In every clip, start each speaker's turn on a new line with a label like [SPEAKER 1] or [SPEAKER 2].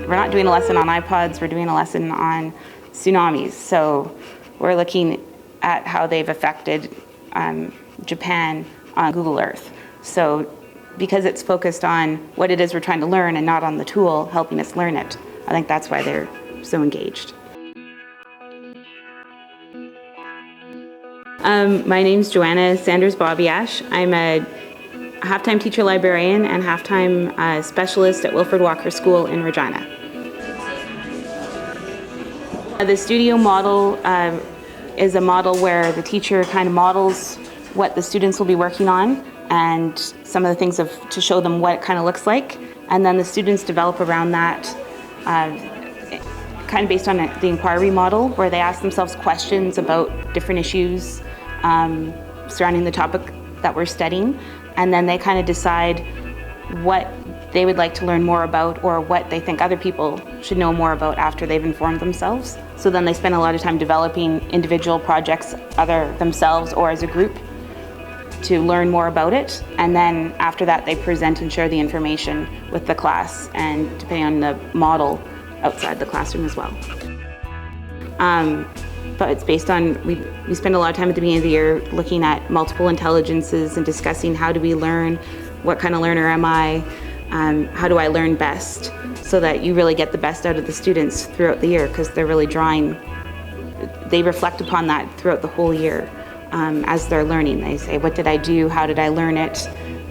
[SPEAKER 1] we're not doing a lesson on iPods, we're doing a lesson on tsunamis. So we're looking at how they've affected Japan on Google Earth. So because it's focused on what it is we're trying to learn and not on the tool helping us learn it, I think that's why they're so engaged. My name's Joanna Sanders. I'm a half-time teacher librarian and half-time specialist at Wilfred Walker School in Regina. The studio model is a model where the teacher kind of models what the students will be working on and some of the things to show them what it kind of looks like, and then the students develop around that kind of based on the inquiry model, where they ask themselves questions about different issues surrounding the topic that we're studying, and then they kind of decide what they would like to learn more about or what they think other people should know more about after they've informed themselves. So then they spend a lot of time developing individual projects, either themselves or as a group, to learn more about it, and then after that they present and share the information with the class, and depending on the model, outside the classroom as well. But it's based on, we spend a lot of time at the beginning of the year looking at multiple intelligences and discussing how do we learn, what kind of learner am I, how do I learn best, so that you really get the best out of the students throughout the year, because they're really they reflect upon that throughout the whole year. As they're learning, they say, what did I do, how did I learn it,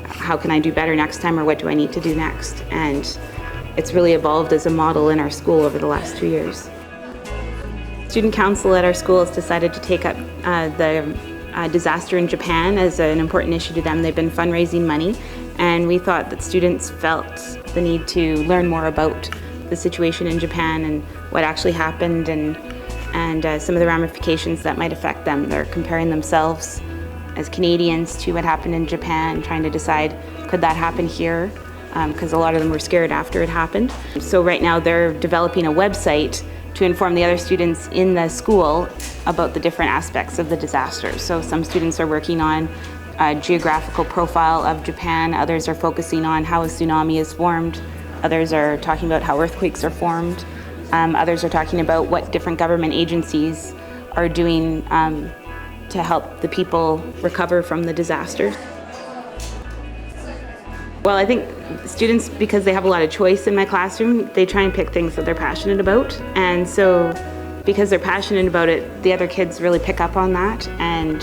[SPEAKER 1] how can I do better next time, or what do I need to do next? And it's really evolved as a model in our school over the last 2 years. Student council at our school has decided to take up the disaster in Japan as an important issue to them. They've been fundraising money, and we thought that students felt the need to learn more about the situation in Japan and what actually happened, and some of the ramifications that might affect them. They're comparing themselves as Canadians to what happened in Japan, trying to decide, could that happen here? Because a lot of them were scared after it happened. So right now they're developing a website to inform the other students in the school about the different aspects of the disaster. So some students are working on a geographical profile of Japan, others are focusing on how a tsunami is formed, others are talking about how earthquakes are formed, others are talking about what different government agencies are doing to help the people recover from the disaster. Well, I think students, because they have a lot of choice in my classroom, they try and pick things that they're passionate about. And so because they're passionate about it, the other kids really pick up on that and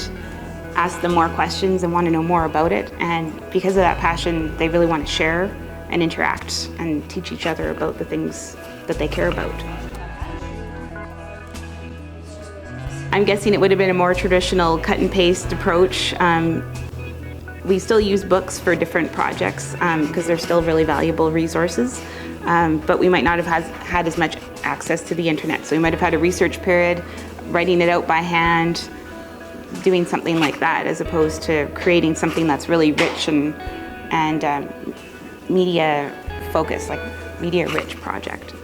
[SPEAKER 1] ask them more questions and want to know more about it. And because of that passion, they really want to share and interact and teach each other about the things that they care about. I'm guessing it would have been a more traditional cut and paste approach. We still use books for different projects because they're still really valuable resources, but we might not have had as much access to the internet. So we might have had a research period, writing it out by hand, doing something like that, as opposed to creating something that's really rich and media focused, like media rich project.